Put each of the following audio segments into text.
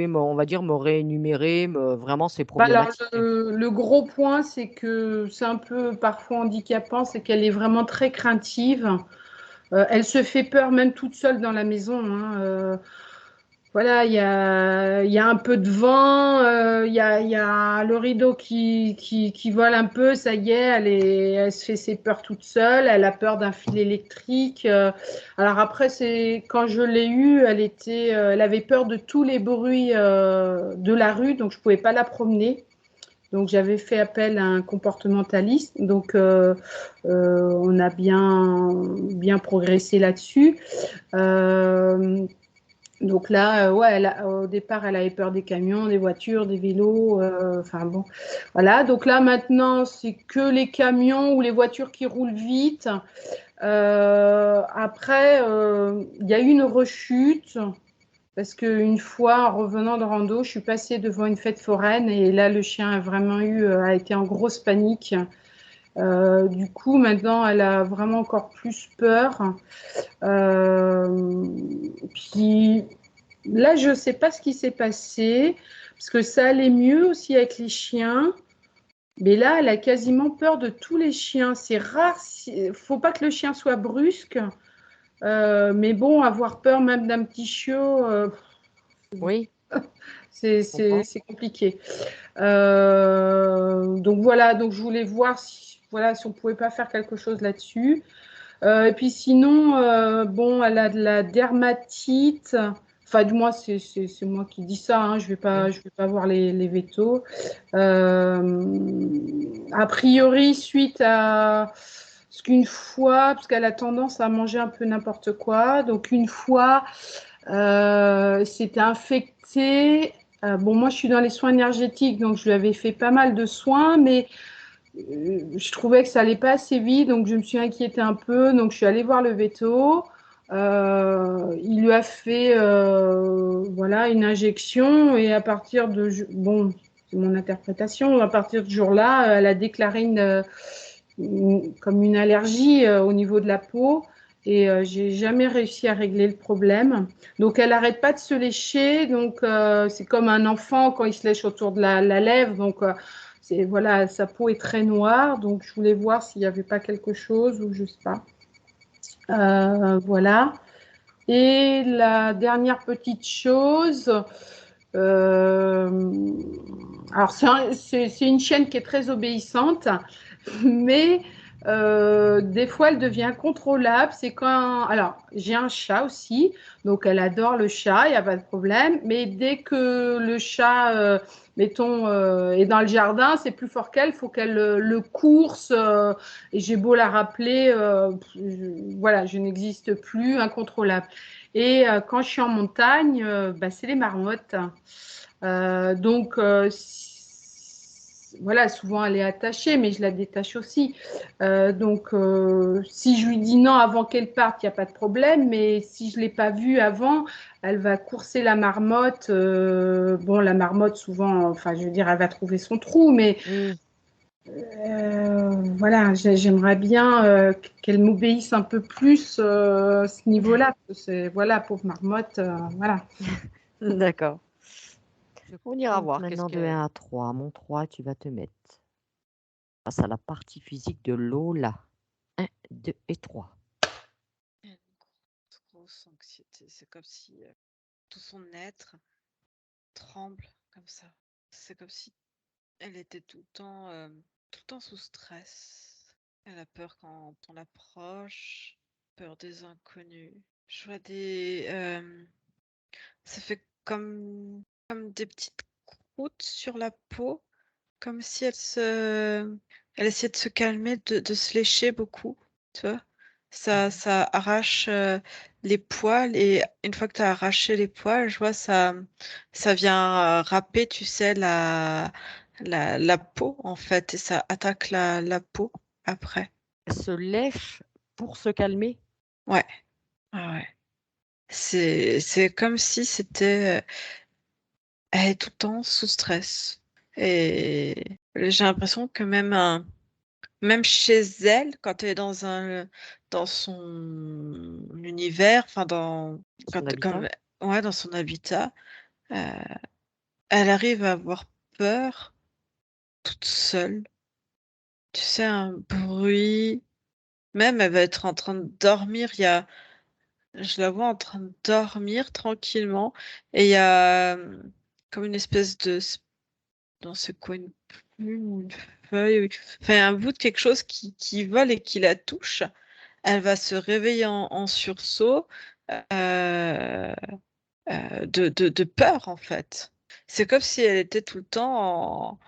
pouvez on va dire, me réénumérer, vraiment ces Bah alors, problématiques? le gros point, c'est que c'est un peu parfois handicapant, c'est qu'elle est vraiment très craintive. Elle se fait peur même toute seule dans la maison, hein. Voilà, il y a un peu de vent, il y a le rideau qui vole un peu, ça y est, elle se fait ses peurs toute seule, elle a peur d'un fil électrique. Alors après, quand je l'ai eue, elle avait peur de tous les bruits de la rue, donc je ne pouvais pas la promener. Donc j'avais fait appel à un comportementaliste, donc on a bien progressé là-dessus. Donc là, ouais, au départ, elle avait peur des camions, des voitures, des vélos. Enfin bon, voilà. Donc là, maintenant, c'est que les camions ou les voitures qui roulent vite. Après, il y a eu une rechute parce qu'une fois, en revenant de rando, je suis passée devant une fête foraine et là, le chien a été en grosse panique. Du coup, maintenant, elle a vraiment encore plus peur. Euh, puis là, je ne sais pas ce qui s'est passé, parce que ça allait mieux aussi avec les chiens. Mais là, elle a quasiment peur de tous les chiens. C'est rare. Il ne faut pas que le chien soit brusque. Mais bon, avoir peur même d'un petit chiot, Oui, c'est je comprends. compliqué. Donc voilà, donc je voulais voir si on ne pouvait pas faire quelque chose là-dessus. Et puis sinon, bon, elle a de la dermatite. Enfin, du moins, c'est moi qui dis ça, hein. Mmh. Je vais pas voir les vétos. A priori, suite à parce qu'une fois, parce qu'elle a tendance à manger un peu n'importe quoi, donc une fois, c'était infecté. Bon, moi, je suis dans les soins énergétiques, donc je lui avais fait pas mal de soins, mais je trouvais que ça allait pas assez vite, donc je me suis inquiétée un peu. Donc je suis allée voir le veto. Il lui a fait voilà, une injection et à partir de bon, c'est mon interprétation, à partir de ce jour-là, elle a déclaré comme une allergie au niveau de la peau. Et j'ai jamais réussi à régler le problème. Donc elle n'arrête pas de se lécher. Donc c'est comme un enfant quand il se lèche autour de la lèvre. Donc voilà, sa peau est très noire. Donc je voulais voir s'il n'y avait pas quelque chose ou je sais pas. Voilà. Et la dernière petite chose, euh, alors c'est une chienne qui est très obéissante, mais des fois elle devient contrôlable. C'est quand, alors j'ai un chat aussi, donc elle adore le chat, il n'y a pas de problème. Mais dès que le chat, mettons, est dans le jardin, c'est plus fort qu'elle, il faut qu'elle le course. Et j'ai beau la rappeler, voilà, je n'existe plus, incontrôlable. Et quand je suis en montagne, bah, c'est les marmottes. Donc, voilà, souvent elle est attachée, mais je la détache aussi. Donc, si je lui dis non avant qu'elle parte, il n'y a pas de problème. Mais si je ne l'ai pas vue avant, elle va courser la marmotte. Bon, la marmotte, souvent, enfin, je veux dire, elle va trouver son trou, mais Mmh. voilà, j'aimerais bien qu'elle m'obéisse un peu plus à ce niveau-là. Voilà, pauvre marmotte, voilà. D'accord. Je On ira compte voir qu'est-ce maintenant de 1 que à 3. Mon 3, tu vas te mettre face à la partie physique de Lola. 1, 2 et 3. Une grosse anxiété. C'est comme si tout son être tremble comme ça. C'est comme si elle était tout le temps sous stress. Elle a peur quand on l'approche, peur des inconnus. Je vois ça fait comme des petites croûtes sur la peau, comme si elle essayait de se calmer, de se lécher beaucoup, tu vois. Ça arrache les poils et une fois que tu as arraché les poils, je vois ça vient râper, tu sais, la peau en fait, et ça attaque la peau après. Elle se lèche pour se calmer? Ouais, ouais, ouais. C'est comme si elle est tout le temps sous stress. Et j'ai l'impression que même chez elle, quand elle est dans son univers, enfin Son habitat? ouais, dans son habitat, elle arrive à avoir peur toute seule. Tu sais, un bruit. Même, elle va être en train de dormir. Je la vois en train de dormir tranquillement. Et il y a comme une espèce de. Dans ce quoi, une plume ou une feuille. Enfin, un bout de quelque chose qui vole et qui la touche. Elle va se réveiller en sursaut de peur, en fait. C'est comme si elle était tout le temps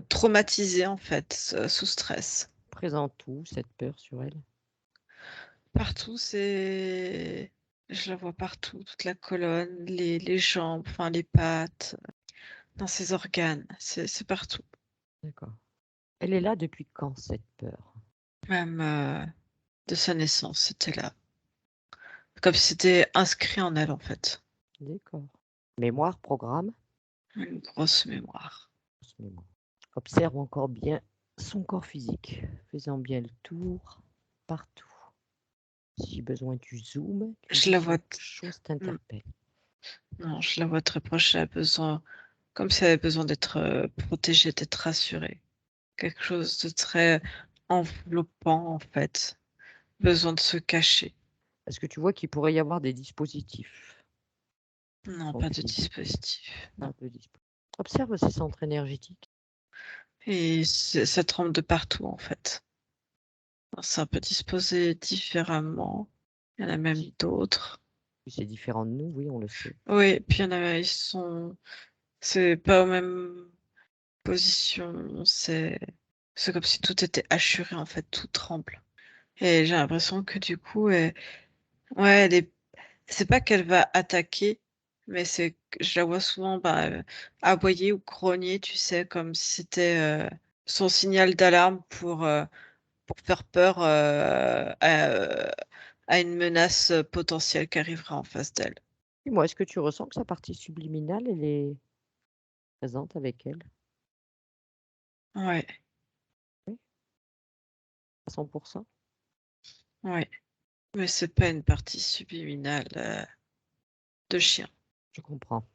traumatisée, en fait, sous stress. Présente où cette peur sur elle? Partout, c'est. Je la vois partout, toute la colonne, les jambes, enfin les pattes, dans ses organes, c'est partout. D'accord. Elle est là depuis quand, cette peur? Même de sa naissance, c'était là. Comme si c'était inscrit en elle, en fait. D'accord. Mémoire, programme? Une grosse mémoire. Grosse mémoire. Observe encore bien son corps physique, faisant bien le tour partout. Si besoin, tu zoomes, tu Je dis la si vois. quelque chose t'interpelle. Non, je la vois très proche. Elle a besoin, comme si elle avait besoin d'être protégée, d'être rassurée. Quelque chose de très enveloppant, en fait. Besoin de se cacher. Est-ce que tu vois qu'il pourrait y avoir des dispositifs? Non, Son pas de physique, dispositif. pas Non. de Observe ses centres énergétiques. Et ça tremble de partout, en fait. C'est un peu disposé différemment. Il y en a même d'autres. C'est différent de nous, oui, on le sait. Oui, puis il y en a, ils sont. C'est pas aux mêmes positions. C'est comme si tout était assuré, en fait, tout tremble. Et j'ai l'impression que du coup, ouais, c'est pas qu'elle va attaquer, mais c'est que je la vois souvent aboyer ou grogner, tu sais, comme si c'était son signal d'alarme pour faire peur à une menace potentielle qui arrivera en face d'elle. Et moi, est-ce que tu ressens que sa partie subliminale, elle est présente avec elle? Ouais, Oui, à 100%? ouais. Mais c'est pas une partie subliminale de chien. Je comprends.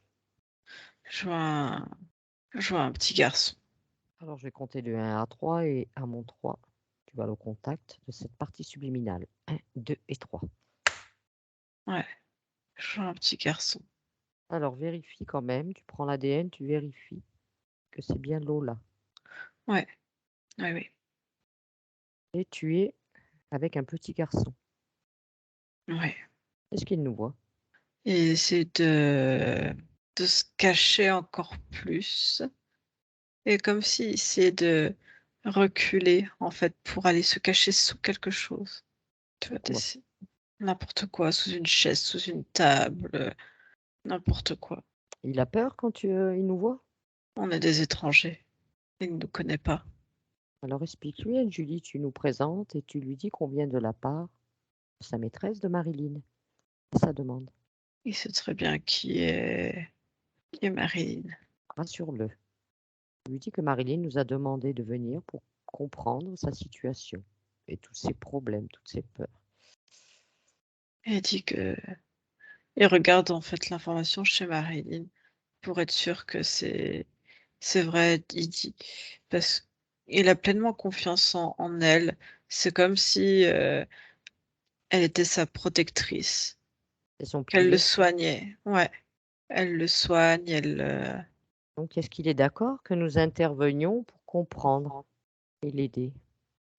Je vois un, je vois un petit garçon. Alors, je vais compter de 1 à 3 et à mon 3, tu vas aller au contact de cette partie subliminale. 1, 2 et 3. Ouais, je vois un petit garçon. Alors, vérifie quand même, tu prends l'ADN, tu vérifies que c'est bien Lola. Ouais, ouais, oui. Et tu es avec un petit garçon. Ouais. Est-ce qu'il nous voit? Et c'est de se cacher encore plus. Et comme s'il essayait de reculer, en fait, pour aller se cacher sous quelque chose. Tu vois, Comment? n'importe quoi, sous une chaise, sous une table, n'importe quoi. Il a peur quand il nous voit? On est des étrangers. Il ne nous connaît pas. Alors, explique-lui, Julie, tu nous présentes et tu lui dis qu'on vient de la part de sa maîtresse de Marilyn. C'est sa demande. Il sait très bien qui est Marilyn. Rassure-le. Tu lui dis que Marilyn nous a demandé de venir pour comprendre sa situation et tous ses problèmes, toutes ses peurs. Il dit que. Il regarde en fait l'information chez Marilyn pour être sûr que c'est vrai. Il dit parce qu'il a pleinement confiance en elle. C'est comme si elle était sa protectrice, C'est son qu'elle le pilier. soignait. Ouais, elle le soigne. Donc, est-ce qu'il est d'accord que nous intervenions pour comprendre et l'aider?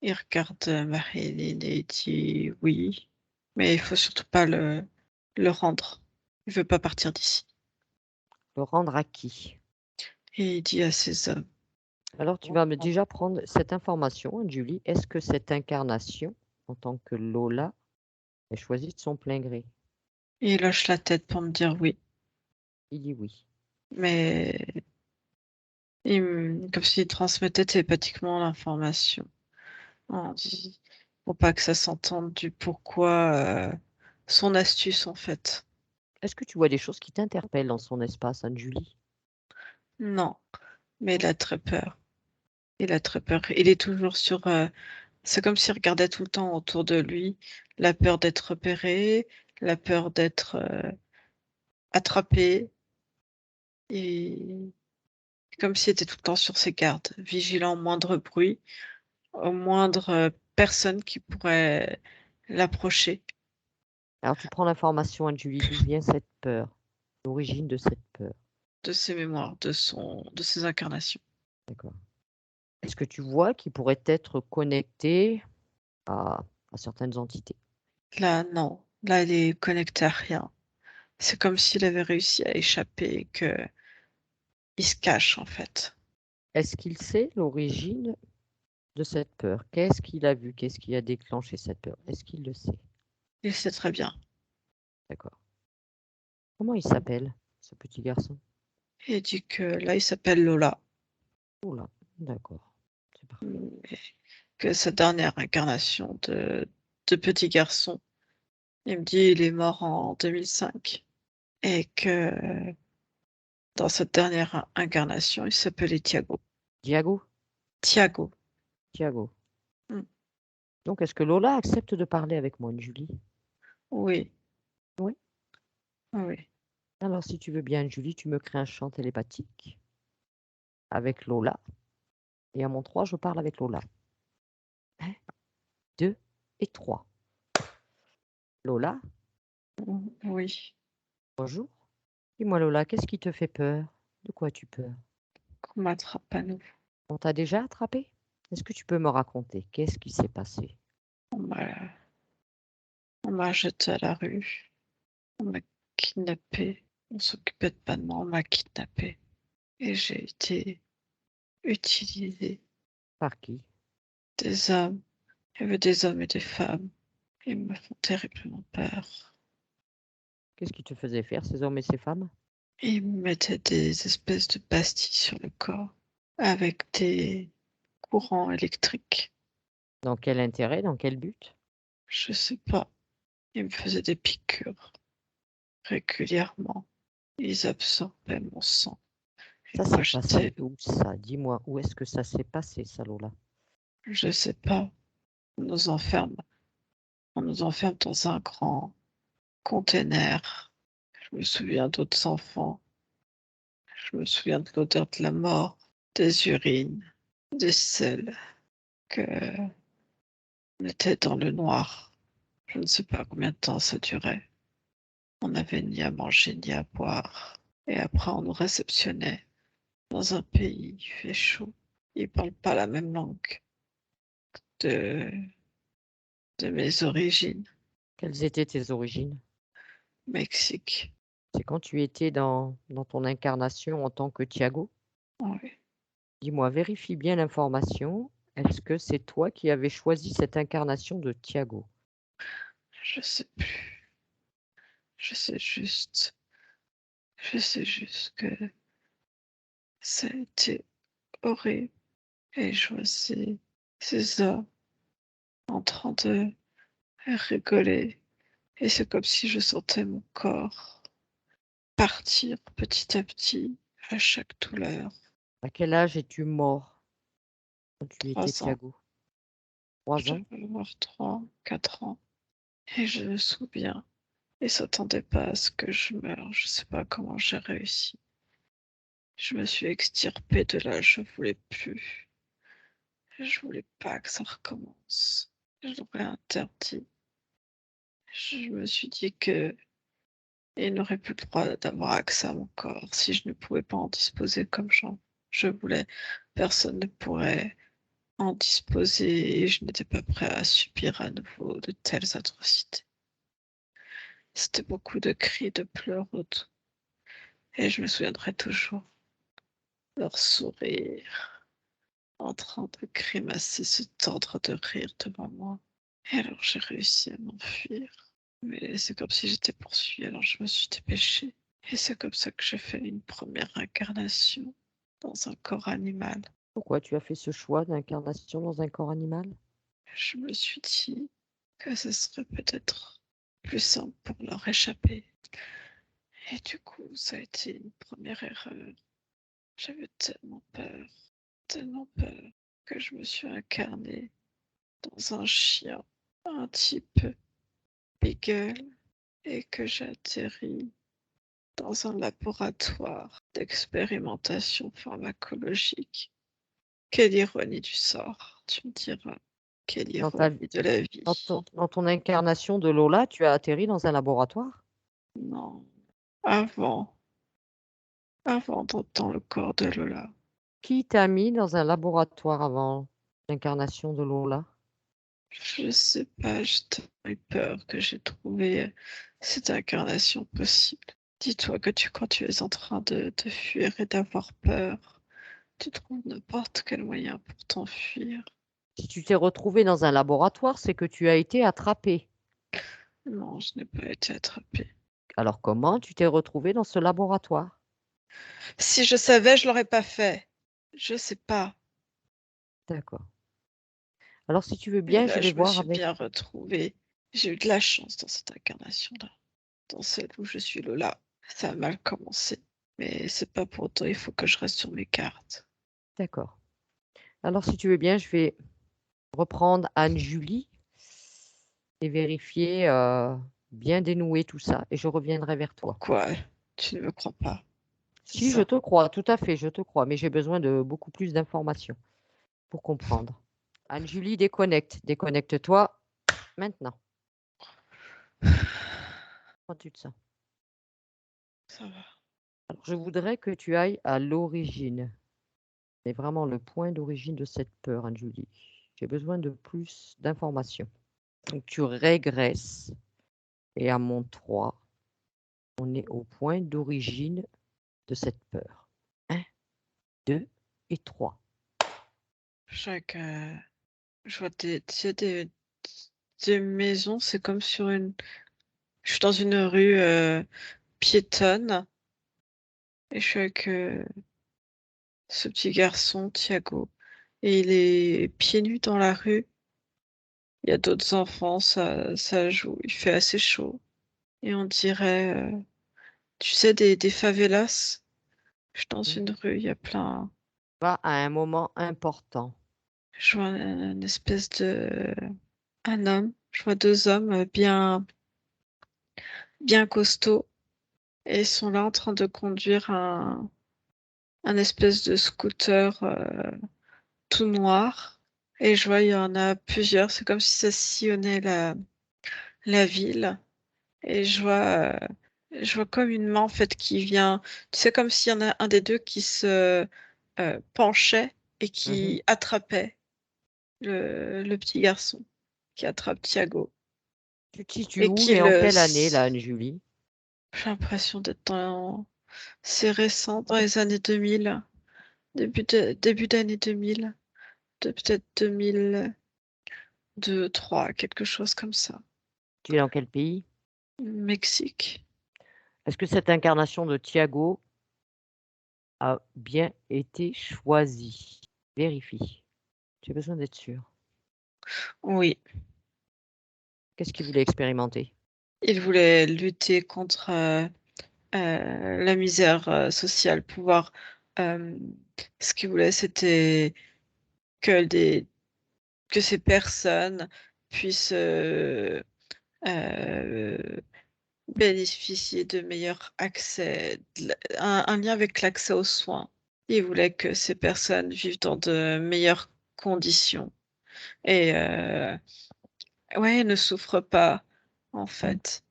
Il regarde Marilyn et il dit oui, mais il faut surtout pas le rendre. Il veut pas partir d'ici. Le rendre à qui? Et il dit à ses hommes. Alors, tu vas me déjà prendre cette information, Julie. Est-ce que cette incarnation, en tant que Lola, est choisie de son plein gré? Et il hoche la tête pour me dire oui, Il dit oui. mais comme s'il transmettait télépathiquement l'information. On dit, pour pas que ça s'entende du pourquoi, son astuce en fait. Est-ce que tu vois des choses qui t'interpellent dans son espace, Julie? Non, mais il a très peur. Il a très peur. Il est toujours sur. C'est comme s'il regardait tout le temps autour de lui, la peur d'être repéré, la peur d'être attrapé. Et comme s'il était tout le temps sur ses gardes, vigilant au moindre bruit, au moindre personne qui pourrait l'approcher. Alors, tu prends l'information, Anne-Julie, d'où vient cette peur? L'origine de cette peur. De ses mémoires, de ses incarnations. D'accord. Est-ce que tu vois qu'il pourrait être connecté à certaines entités? Là, non. Là, il est connecté à rien. C'est comme s'il avait réussi à échapper et qu'il se cache, en fait. Est-ce qu'il sait l'origine de cette peur? Qu'est-ce qu'il a vu? Qu'est-ce qui a déclenché cette peur? Est-ce qu'il le sait? Il sait très bien. D'accord. Comment il s'appelle, ce petit garçon? Il dit que là, il s'appelle Lola. Oula, d'accord. C'est parfait. Et que sa dernière incarnation de petit garçon, il me dit il est mort en 2005. Et que dans cette dernière incarnation, il s'appelait Thiago. Diago? Thiago. Thiago. Mm. Donc, est-ce que Lola accepte de parler avec moi, Julie? Oui. Oui. Oui. Alors, si tu veux bien, Julie, tu me crées un chant télépathique avec Lola. Et à mon 3, je parle avec Lola. 1, 2 et 3. Lola, Oui. bonjour. Dis-moi, Lola, qu'est-ce qui te fait peur? De quoi as-tu peur? Qu'on m'attrape à nouveau. On t'a déjà attrapé? Est-ce que tu peux me raconter? Qu'est-ce qui s'est passé? On m'a jeté à la rue. On m'a kidnappé. On s'occupait pas de moi. On m'a kidnappé. Et j'ai été utilisée. Par qui? Des hommes. Il y avait des hommes et des femmes. Ils me font terriblement peur. Qu'est-ce qui te faisait faire, ces hommes et ces femmes? Ils me mettaient des espèces de pastilles sur le corps avec des courants électriques. Dans quel intérêt? Dans quel but? Je sais pas. Ils me faisaient des piqûres régulièrement. Ils absorbaient mon sang. Et Ça moi, s'est passé où, ça? Dis-moi, où est-ce que ça s'est passé, ça, Lola? je sais pas. On nous enferme. On nous enferme dans un grand container. Je me souviens d'autres enfants. Je me souviens de l'odeur de la mort, des urines, des selles que on était dans le noir. Je ne sais pas combien de temps ça durait. On n'avait ni à manger ni à boire. Et après, on nous réceptionnait dans un pays, il fait chaud. Ils parlent pas la même langue de, de mes origines. Quelles étaient tes origines? Mexique. C'est quand tu étais dans ton incarnation en tant que Thiago? Oui. Dis-moi, vérifie bien l'information. Est-ce que c'est toi qui avais choisi cette incarnation de Thiago? Je sais plus. Je sais juste. Je sais juste que ça a été horrible. Et je vois ces hommes en train de rigoler. Et c'est comme si je sentais mon corps partir petit à petit à chaque douleur. À quel âge es-tu mort quand tu étais 3 ans. Thiago? 3 Je ans? devais avoir 3, 4 ans. Et je me souviens. Ils s'attendaient pas à ce que je meure. Je sais pas comment j'ai réussi. Je me suis extirpée de là. Je voulais plus. Je voulais pas que ça recommence. Je l'aurais interdit. Je me suis dit que il n'aurait plus le droit d'avoir accès à mon corps si je ne pouvais pas en disposer comme je voulais. Personne ne pourrait en disposer et je n'étais pas prêt à subir à nouveau de telles atrocités. C'était beaucoup de cris, de pleurs autour. Et je me souviendrai toujours leur sourire en train de grimacer, se tordre de rire devant moi. Et alors j'ai réussi à m'enfuir. Mais c'est comme si j'étais poursuivie, alors je me suis dépêchée. Et c'est comme ça que j'ai fait une première incarnation dans un corps animal. Pourquoi tu as fait ce choix d'incarnation dans un corps animal? Je me suis dit que ce serait peut-être plus simple pour leur échapper. Et du coup, ça a été une première erreur. J'avais tellement peur, que je me suis incarnée dans un chien, un type beagle, et que j'ai atterri dans un laboratoire d'expérimentation pharmacologique. Quelle ironie du sort, tu me diras. Quelle Dans ta ironie de la vie. dans ton incarnation de Lola, tu as atterri dans un laboratoire? Non, avant dans le corps de Lola. Qui t'a mis dans un laboratoire avant l'incarnation de Lola? Je sais pas, j'ai tellement eu peur que j'ai trouvé cette incarnation possible. Dis-toi que quand tu es en train de fuir et d'avoir peur, tu trouves n'importe quel moyen pour t'enfuir. Si tu t'es retrouvé dans un laboratoire, c'est que tu as été attrapé. Non, je n'ai pas été attrapée. Alors comment tu t'es retrouvé dans ce laboratoire? Si je savais, je l'aurais pas fait. Je sais pas. D'accord. Alors si tu veux Et bien, là, je vais je me voir suis avec bien retrouvée. J'ai eu de la chance dans cette incarnation-là. Dans celle où je suis Lola. Ça a mal commencé. Mais c'est pas pour autant, il faut que je reste sur mes cartes. d'accord. Alors si tu veux bien, je vais reprendre Anne-Julie et vérifier, bien dénouer tout ça et je reviendrai vers toi. Pourquoi tu ne me crois pas? C'est Si, je ça. te crois, tout à fait, je te crois, mais j'ai besoin de beaucoup plus d'informations pour comprendre. Anne-Julie, déconnecte. Déconnecte-toi maintenant. Comment tu te sens? Ça va. Alors, je voudrais que tu ailles à l'origine, mais vraiment le point d'origine de cette peur, Anne-Julie. J'ai besoin de plus d'informations. Donc, tu régresses et à mon 3, on est au point d'origine de cette peur. 1, 2 et 3. Chaque, je vois tu sais, des maisons, c'est comme sur une. Je suis dans une rue piétonne et je suis avec ce petit garçon, Thiago. Et il est pieds nus dans la rue. Il y a d'autres enfants, ça joue. Il fait assez chaud. Et on dirait, tu sais, des favelas. Je suis dans une rue, il y a plein. Va à un moment important. Je vois une espèce de. Un homme. Je vois deux hommes bien costauds. Et ils sont là en train de conduire un espèce de scooter tout noir. Et je vois, il y en a plusieurs. C'est comme si ça sillonnait la ville. Et je vois comme une main en fait qui vient. Tu sais, comme s'il y en a un des deux qui se penchait et qui attrapait le petit garçon, qui attrape Thiago. Tu te situes Et où qui et en le. quelle année, là, Anne-Julie? J'ai l'impression d'être dans. C'est récent, dans les années 2000. Début d'année 2000. De peut-être 2002, 3, quelque chose comme ça. Tu es dans quel pays? Mexique. Est-ce que cette incarnation de Thiago a bien été choisie? Vérifie. J'ai besoin d'être sûr. Oui. Qu'est-ce qu'il voulait expérimenter? Il voulait lutter contre la misère sociale, pouvoir. euh, Ce qu'il voulait, c'était que que ces personnes puissent euh, bénéficier de meilleurs accès, un lien avec l'accès aux soins. Il voulait que ces personnes vivent dans de meilleures conditions et ouais, ne souffrent pas, en fait.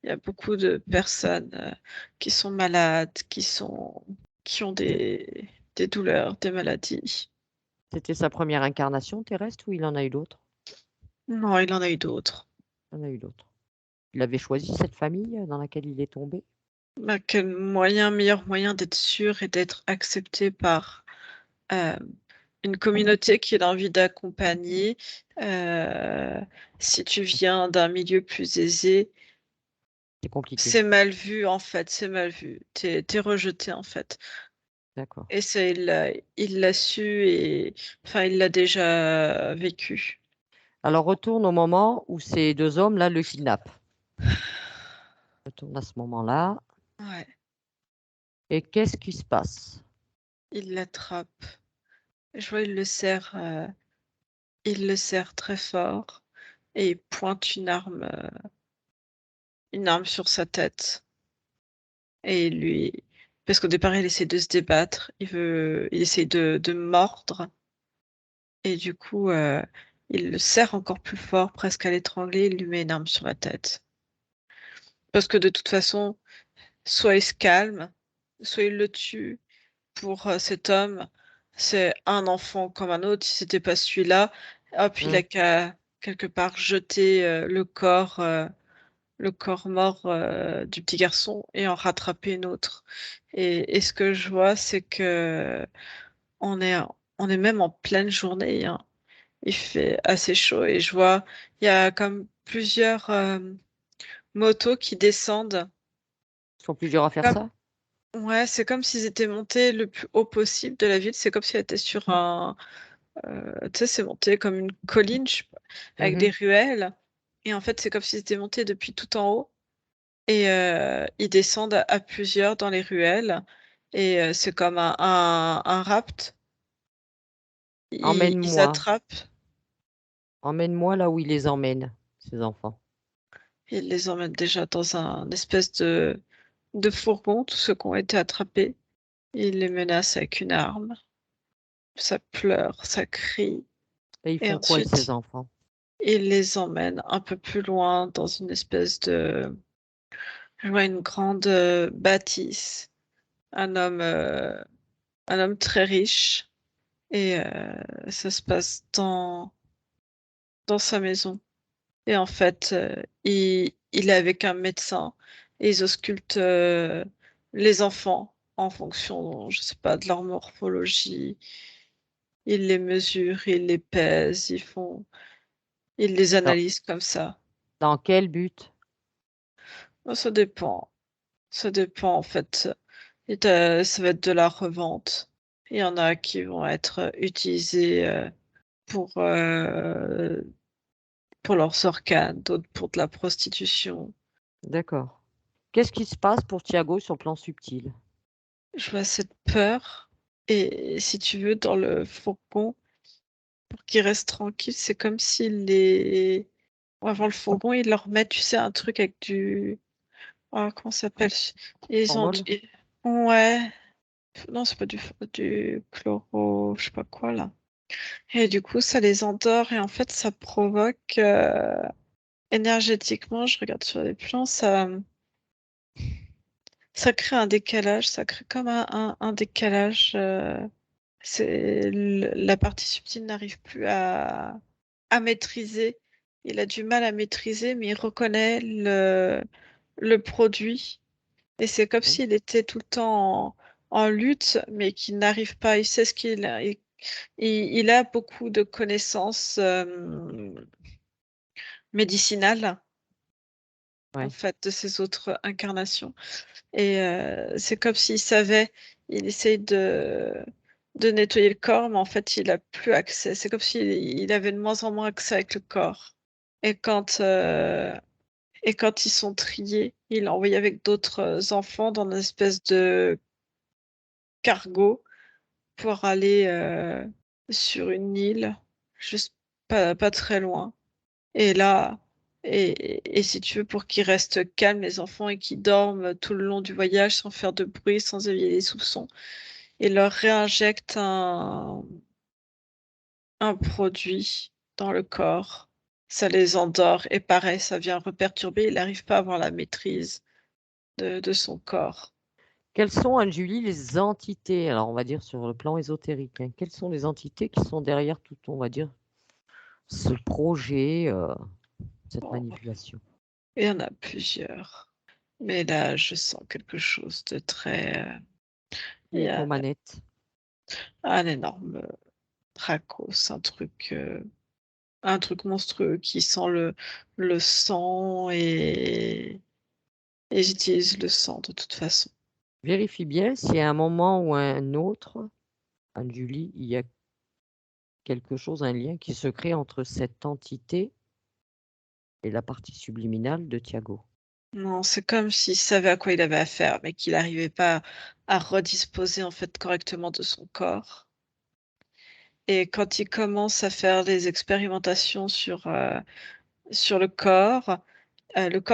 Il y a beaucoup de personnes qui sont malades, qui ont des douleurs, des maladies. C'était sa première incarnation terrestre ou il en a eu d'autres? Non, il en a eu d'autres. Il en a eu d'autres. Il avait choisi cette famille dans laquelle il est tombé? Bah, meilleur moyen d'être sûr et d'être accepté par euh, une communauté qu'il a envie d'accompagner. Euh, Si tu viens d'un milieu plus aisé, C'est compliqué. c'est mal vu en fait, c'est mal vu. T'es rejeté en fait. D'accord. Et ça, il l'a su et enfin, il l'a déjà vécu. Alors retourne au moment où ces 2 hommes-là le kidnappent. Retourne à ce moment-là Ouais, et qu'est-ce qui se passe? il l'attrape. Je vois, il le serre très fort et il pointe une arme sur sa tête. Et lui, parce qu'au départ, il essaie de se débattre, il essaie de mordre, et du coup, il le serre encore plus fort, presque à l'étrangler, il lui met une arme sur la tête. Parce que de toute façon, soit il se calme, soit il le tue. Pour cet homme, c'est un enfant comme un autre. Si c'était pas celui-là, hop, il a Mmh. qu'à quelque part jeter le corps mort du petit garçon et en rattraper une autre. Et ce que je vois, c'est que on est, on est même en pleine journée, hein. Il fait assez chaud et je vois, il y a comme plusieurs motos qui descendent. Ils sont plus durs à faire Comme, ça? ouais, c'est comme s'ils étaient montés le plus haut possible de la ville. C'est comme s'ils étaient sur un, tu sais, c'est monté comme une colline, je sais pas, avec des Mmh. ruelles. Et en fait, c'est comme s'ils étaient montés depuis tout en haut. Et ils descendent à plusieurs dans les ruelles. Et c'est comme un rapt. Ils Emmène-moi. attrapent, Emmène-moi là où ils les emmènent, ces enfants. ils les emmènent déjà dans un espèce de fourgon, tous ceux qui ont été attrapés. Ils les menacent avec une arme. Ça pleure, ça crie. Et ils Et font quoi, ces ensuite, enfants? ils les emmènent un peu plus loin dans une espèce de, je vois une grande bâtisse. Un homme, euh, un homme très riche. Et ça se passe dans sa maison. Et en fait, il est avec un médecin et ils auscultent les enfants en fonction, je sais pas, de leur morphologie. Ils les mesurent, ils les pèsent, ils les Dans analysent comme ça. dans quel but? Bon, ça dépend. Ça dépend en fait. Ça va être de la revente. Il y en a qui vont être utilisés pour pour leurs organes, d'autres pour de la prostitution. D'accord. Qu'est-ce qui se passe pour Thiago sur le plan subtil? Je vois cette peur. Et si tu veux, dans le fourgon, pour qu'ils restent tranquilles, c'est comme s'ils les... Avant le fourgon, ils leur mettent, tu sais, un truc avec du... Ah, comment ça s'appelle? Ils ont Formol? Ouais. Non, c'est pas du chloro... Je sais pas quoi, là. Et du coup, ça les endort et en fait, ça provoque... énergétiquement, je regarde sur les plans, ça crée un décalage, ça crée comme un décalage. La partie subtile n'arrive plus à maîtriser. Il a du mal à maîtriser, mais il reconnaît le produit. Et c'est comme Mmh. s'il était tout le temps en lutte, mais qu'il n'arrive pas. Il sait ce qu'il a. Il a beaucoup de connaissances médicinales, en Ouais. fait, de ses autres incarnations. Et c'est comme s'il savait, il essaye de nettoyer le corps, mais en fait, il a plus accès. C'est comme s'il avait de moins en moins accès avec le corps. Et et quand ils sont triés, il l'a envoyé avec d'autres enfants dans une espèce de cargo pour aller sur une île, juste pas très loin. Et là, et si tu veux, pour qu'ils restent calmes, les enfants, et qu'ils dorment tout le long du voyage sans faire de bruit, sans éveiller les soupçons, et leur réinjecte un produit dans le corps. Ça les endort, et pareil, ça vient reperturber, il n'arrive pas à avoir la maîtrise de son corps. Quelles sont, Anne-Julie, les entités, alors on va dire sur le plan ésotérique, hein, quelles sont les entités qui sont derrière tout, on va dire, ce projet, cette Bon, manipulation? il y en a plusieurs. Mais là, je sens quelque chose de très... il Qui y est aux a manettes? un énorme Dracos, un truc monstrueux qui sent le sang et j'utilise le sang de toute façon. Vérifie bien si à un moment ou à un autre, Anne-Julie, il y a quelque chose, un lien qui se crée entre cette entité et la partie subliminale de Thiago. Non, c'est comme s'il savait à quoi il avait affaire, mais qu'il n'arrivait pas à redisposer en fait correctement de son corps. Et quand il commence à faire des expérimentations sur le corps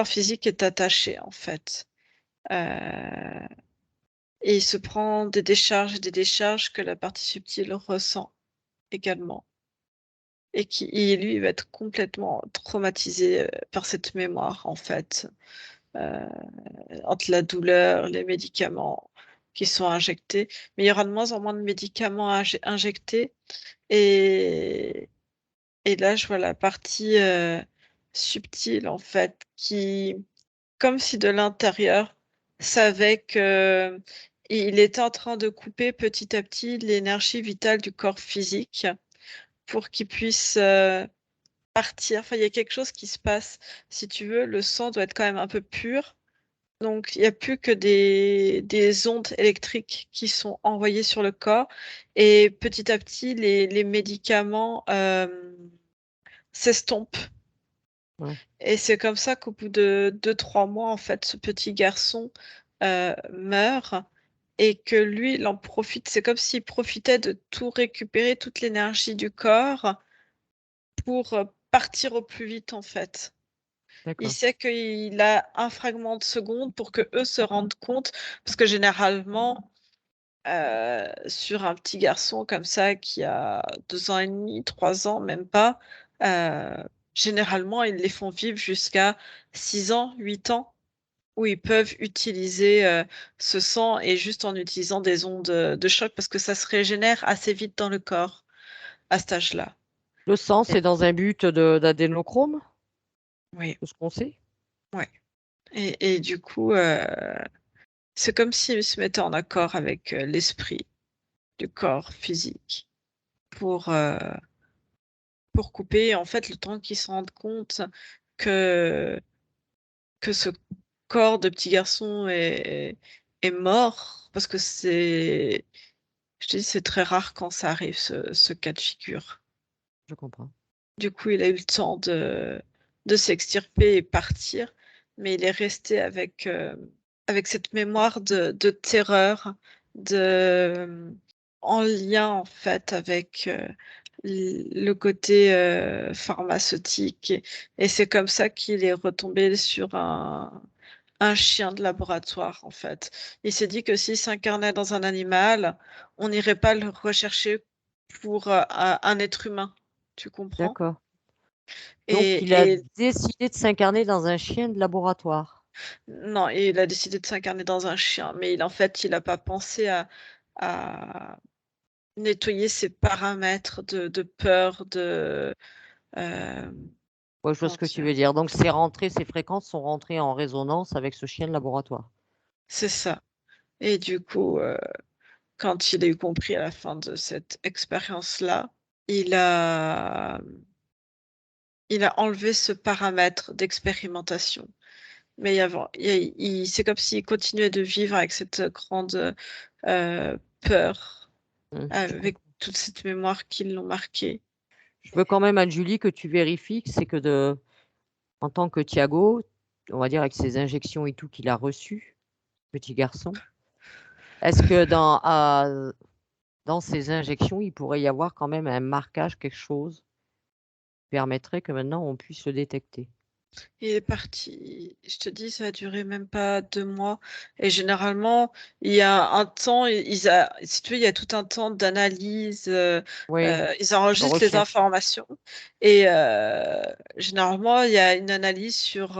physique est attaché en fait. Euh, et il se prend des décharges et des décharges que la partie subtile ressent également. Et lui, il va être complètement traumatisé par cette mémoire, en fait, euh, entre la douleur, les médicaments qui sont injectés. Mais il y aura de moins en moins de médicaments injectés. Et, et là, je vois la partie subtile, en fait, qui, comme si de l'intérieur, savait que il était en train de couper petit à petit l'énergie vitale du corps physique pour qu'il puisse partir. Enfin, il y a quelque chose qui se passe. Si tu veux, le sang doit être quand même un peu pur. Donc, il n'y a plus que des ondes électriques qui sont envoyées sur le corps. Et petit à petit, les médicaments s'estompent. Ouais. Et c'est comme ça qu'au bout de 2-3 mois, en fait, ce petit garçon meurt et que lui, il en profite. C'est comme s'il profitait de tout récupérer, toute l'énergie du corps pour partir au plus vite, en fait. Il D'accord. sait qu'il a un fragment de seconde pour que eux se rendent compte, parce que généralement, sur un petit garçon comme ça qui a 2 ans et demi, 3 ans, même pas, euh, généralement, ils les font vivre jusqu'à 6 ans, 8 ans, où ils peuvent utiliser ce sang et juste en utilisant des ondes de choc, parce que ça se régénère assez vite dans le corps à cet âge-là. Le sang, Et- c'est dans un but d'adénochrome, Oui, tout ce qu'on sait. ouais. Et du coup, c'est comme s'il se mettait en accord avec l'esprit du corps physique pour, euh, pour couper. En fait, le temps qu'ils se rendent compte que, que ce corps de petit garçon est mort, parce que je te dis, c'est très rare quand ça arrive, ce cas de figure. Je comprends. Du coup, il a eu le temps de s'extirper et partir, mais il est resté avec cette mémoire de terreur, de, en lien en fait avec le côté pharmaceutique. Et c'est comme ça qu'il est retombé sur un chien de laboratoire en fait. Il s'est dit que s'il s'incarnait dans un animal, on n'irait pas le rechercher pour un être humain. Tu comprends? D'accord. Donc, il a Et décidé de s'incarner dans un chien de laboratoire. non, il a décidé de s'incarner dans un chien, mais en fait, il n'a pas pensé à nettoyer ses paramètres de peur, euh, Ouais, je vois comment ce que tu dire, veux dire. Donc, ces fréquences sont rentrées en résonance avec ce chien de laboratoire. c'est ça. Et du coup, quand il a eu compris à la fin de cette expérience-là, il a, il a enlevé ce paramètre d'expérimentation. Mais avant, c'est comme s'il continuait de vivre avec cette grande peur, Je avec comprends. toute cette mémoire qui l'ont marqué. Je veux quand même, Anne-Julie, que tu vérifies que c'est que en tant que Thiago, on va dire avec ses injections et tout qu'il a reçu, petit garçon, est-ce que dans ces injections, il pourrait y avoir quand même un marquage, quelque chose qui permettrait que maintenant on puisse le détecter? Il est parti, je te dis, ça a duré même pas 2 mois. Et généralement, il y a un temps, si tu veux, il y a tout un temps d'analyse. Oui, Ils de enregistrent les recherche. informations. Et généralement, il y a une analyse sur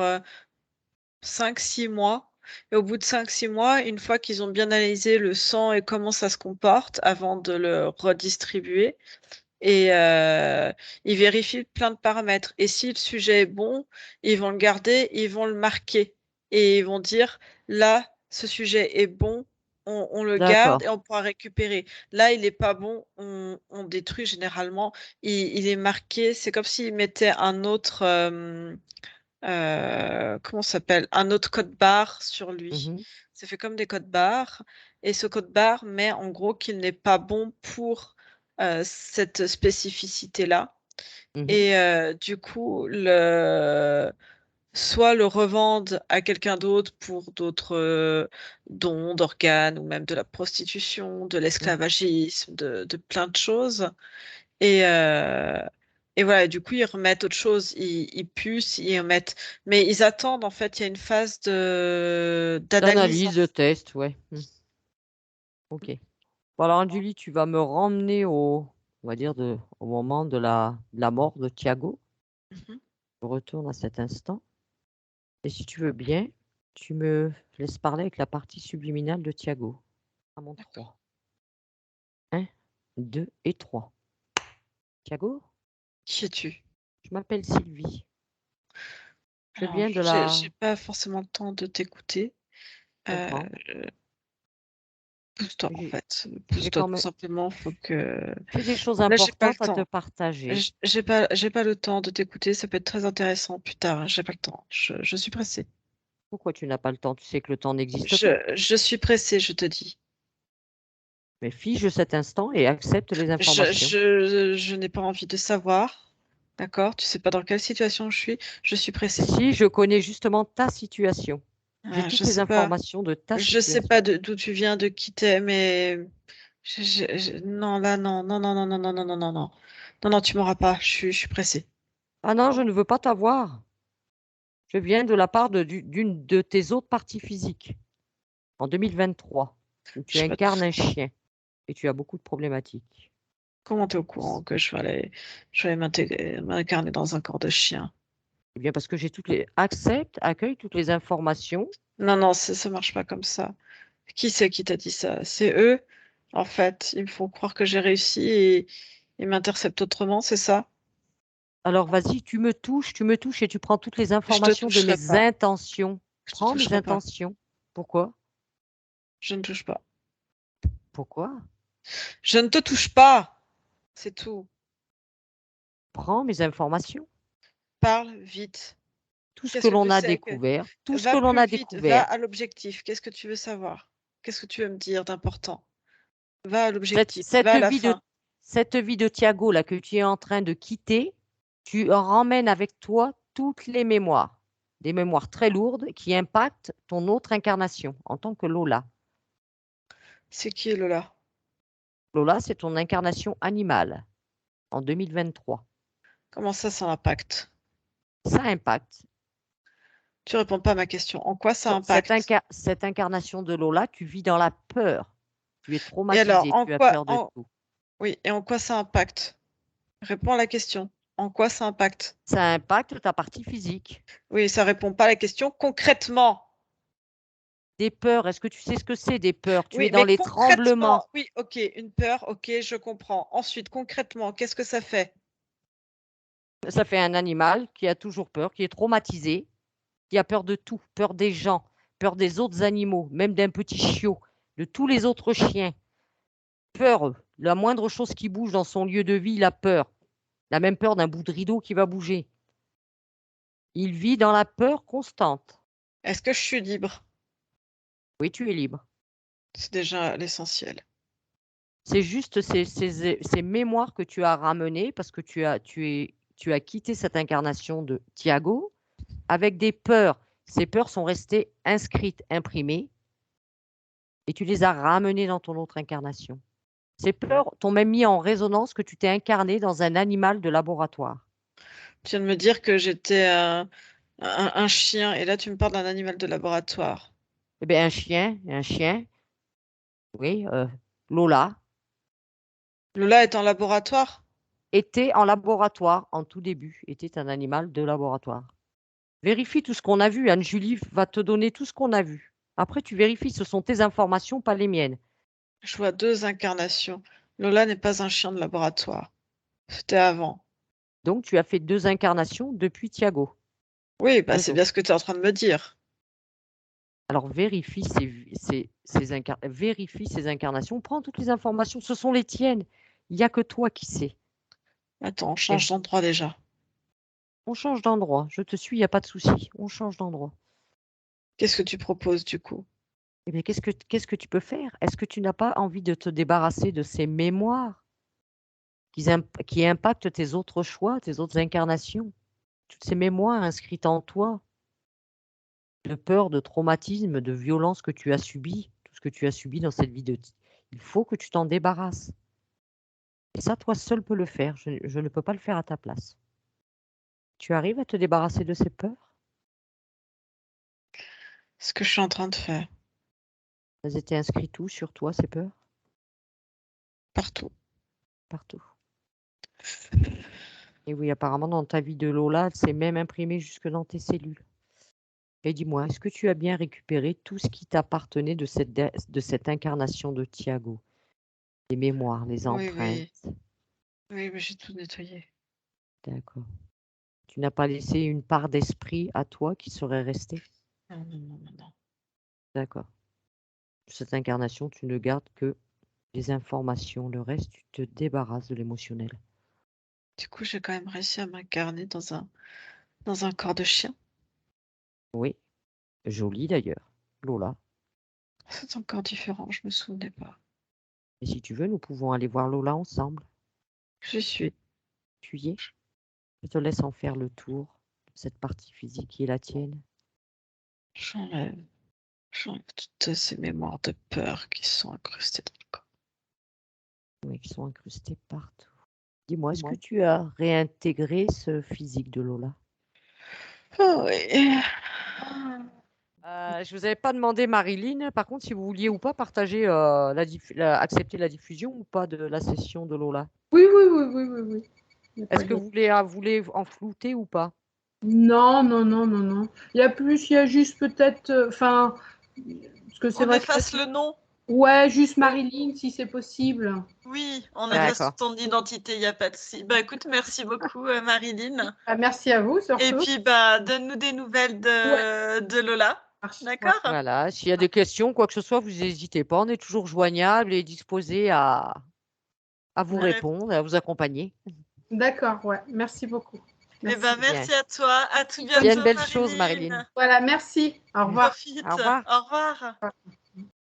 5-6 mois. Et au bout de 5-6 mois, une fois qu'ils ont bien analysé le sang et comment ça se comporte avant de le redistribuer, et ils vérifient plein de paramètres. Et si le sujet est bon, ils vont le garder, ils vont le marquer et ils vont dire là, ce sujet est bon, on le garde D'accord. et on pourra récupérer. Là, il n'est pas bon, on détruit généralement. Il est marqué, c'est comme s'ils mettaient un autre, comment ça s'appelle? Un autre code barre sur lui. Mhm, C'est fait comme des codes barres. Et ce code barre met en gros qu'il n'est pas bon pour cette spécificité-là. mhm. Et du coup, soit le revendent à quelqu'un d'autre pour d'autres dons d'organes ou même de la prostitution, de Ouais. l'esclavagisme, de plein de choses. Et Et voilà, du coup, ils remettent autre chose, ils pucent, ils remettent. Mais ils attendent, en fait, il y a une phase d'analyse. D'analyse, de test, ouais. Ok. Bon, alors, Julie, tu vas me ramener on va dire, au moment de la mort de Thiago. Mhm. Je retourne à cet instant. Et si tu veux bien, tu me laisses parler avec la partie subliminale de Thiago. À mon 3. 1, 2 et 3. Thiago, Qui es-tu? je m'appelle Sylvie. Je Alors, viens de j'ai pas forcément le temps de t'écouter. comprends. Pousse-toi, en J'ai fait. j'ai Pousse-toi, quand tout même simplement. Faut que. j'ai des choses Là, j'ai pas le importantes à te temps. partager. J'ai pas le temps de t'écouter. Ça peut être très intéressant plus tard. J'ai pas le temps. Je suis pressée. Pourquoi tu n'as pas le temps? Tu sais que le temps n'existe pas. Je suis pressée, je te dis. Mais fige cet instant et accepte les informations. Je n'ai pas envie de savoir. D'accord? Tu sais pas dans quelle situation je suis. Je suis pressée. Si je connais justement ta situation, j'ai Je toutes les sais pas. informations de ta Je sais situation. pas d'où tu viens, de qui t'es, mais non, là, non, non, non, non, non, non, non, non, non, non. Non, non, tu m'auras pas. Je suis pressée. Ah non, je ne veux pas t'avoir. Je viens de la part d'une de tes autres parties physiques en 2023, où tu Je sais pas tout. incarnes un chien et tu as beaucoup de problématiques. Comment t'es au courant que je vais aller m'incarner dans un corps de chien? Eh bien, parce que j'ai accueille toutes les informations. Non, non, ça marche pas comme ça. Qui c'est qui t'a dit ça? C'est eux. En fait, ils me font croire que j'ai réussi et ils m'interceptent autrement, c'est ça? Alors vas-y, tu me touches et tu prends toutes les Je te informations de toucherai mes pas. intentions. Je te Prends mes toucherai pas. intentions. Pourquoi? Je ne touche pas. Pourquoi? Je ne te touche pas. C'est tout. Prends mes informations. Parle vite. Tout ce que Qu'est-ce que l'on tu a sais découvert, tout ce que Va l'on plus a vite. Va découvert. à l'objectif. Qu'est-ce que tu veux savoir? Qu'est-ce que tu veux me dire d'important? Va à Cette, l'objectif. Va cette à la vie de, fin. cette vie de Thiago là que tu es en train de quitter, tu ramènes avec toi toutes les mémoires, des mémoires très lourdes qui impactent ton autre incarnation en tant que Lola. C'est qui Lola? Lola, c'est ton incarnation animale en 2023. Comment ça impacte? Ça impacte. Tu réponds pas à ma question. En quoi ça impacte? Cette incarnation de Lola, tu vis dans la peur. Tu es Et alors, traumatisé, tu as peur de tout. oui, et en quoi ça impacte? Réponds à la question. En quoi ça impacte? Ça impacte ta partie physique. Oui, ça répond pas à la question concrètement. Des peurs, est-ce que tu sais ce que c'est des peurs? Tu es Oui, dans mais les concrètement, tremblements. oui, ok, une peur, ok, je comprends. Ensuite, concrètement, qu'est-ce que ça fait? Ça fait un animal qui a toujours peur, qui est traumatisé, qui a peur de tout, peur des gens, peur des autres animaux, même d'un petit chiot, de tous les autres chiens. Peur, la moindre chose qui bouge dans son lieu de vie, il a peur. Il a même peur d'un bout de rideau qui va bouger. Il vit dans la peur constante. Est-ce que je suis libre? Oui, tu es libre. C'est déjà l'essentiel. C'est juste ces mémoires que tu as ramenées parce que tu as quitté cette incarnation de Thiago avec des peurs. Ces peurs sont restées inscrites, imprimées, et tu les as ramenées dans ton autre incarnation. Ces peurs t'ont même mis en résonance que tu t'es incarné dans un animal de laboratoire. Tu viens de me dire que j'étais un chien et là tu me parles d'un animal de laboratoire. Eh bien, un chien, oui, Lola, Lola est en laboratoire? était en laboratoire en tout début, était un animal de laboratoire. Vérifie tout ce qu'on a vu. Anne-Julie va te donner tout ce qu'on a vu. Après, tu vérifies, ce sont tes informations, pas les miennes. Je vois deux incarnations. Lola n'est pas un chien de laboratoire. C'était avant. Donc, tu as fait 2 incarnations depuis Thiago. Oui, bah 2 c'est autres. bien ce que tu es en train de me dire. Alors, vérifie vérifie ces incarnations. Prends toutes les informations. Ce sont les tiennes. Il n'y a que toi qui sais. Attends, on Et change d'endroit déjà. on change d'endroit. Je te suis, il n'y a pas de souci. On change d'endroit. Qu'est-ce que tu proposes du coup? Eh bien, qu'est-ce que tu peux faire? Est-ce que tu n'as pas envie de te débarrasser de ces mémoires qui impactent tes autres choix, tes autres incarnations? Toutes ces mémoires inscrites en toi, de peur, de traumatisme, de violence que tu as subi, tout ce que tu as subi dans cette vie il faut que tu t'en débarrasses. Et ça, toi seul peux le faire. Je ne peux pas le faire à ta place. Tu arrives à te débarrasser de ces peurs? Ce que je suis en train de faire, Elles étaient inscrites où sur toi, ces peurs? partout. Partout. Et oui, apparemment, dans ta vie de Lola, elle s'est même imprimée jusque dans tes cellules. Et dis-moi, est-ce que tu as bien récupéré tout ce qui t'appartenait de cette incarnation de Thiago? Les mémoires, les Oui, empreintes? oui, mais j'ai tout nettoyé. D'accord. Tu n'as pas laissé une part d'esprit à toi qui serait restée? Non, non, non, non, non. D'accord. Cette incarnation, tu ne gardes que les informations. Le reste, tu te débarrasses de l'émotionnel. Du coup, j'ai quand même réussi à m'incarner dans un corps de chien. Oui. Joli d'ailleurs. Lola. C'est encore différent, je me souvenais pas. Et si tu veux, nous pouvons aller voir Lola ensemble. J'y suis. Tu y es? Je te laisse en faire le tour de cette partie physique qui est la tienne. J'enlève toutes ces mémoires de peur qui sont incrustées dans le corps. Oui, qui sont incrustés partout. Dis-moi, est-ce que tu as réintégré ce physique de Lola? Ah oui. Je vous avais pas demandé, Marilyn, par contre, si vous vouliez ou pas partager, accepter la diffusion ou pas de la session de Lola. Oui, oui, oui, oui, oui, oui. Y a pas Est-ce que de- vous voulez en flouter ou pas? Non, non, non, non, non. Il y a juste peut-être, enfin, parce que c'est On vrai que efface le nom. ouais, juste Marilyn, si c'est possible. Oui, on D'accord. efface ton identité, il n'y a pas de souci. Bah écoute, merci beaucoup Marilyn. Ah, merci à vous, surtout. Et puis bah donne-nous des nouvelles de Lola. D'accord? Voilà, s'il y a des questions, quoi que ce soit, vous n'hésitez pas. On est toujours joignable et disposé à vous Ouais. répondre, à vous accompagner. D'accord, ouais. Merci beaucoup. Eh ben merci à toi. À tout Il bientôt. y a une belle chose, Marilyn. Voilà, merci. Au revoir. Profite. Au revoir. Au revoir.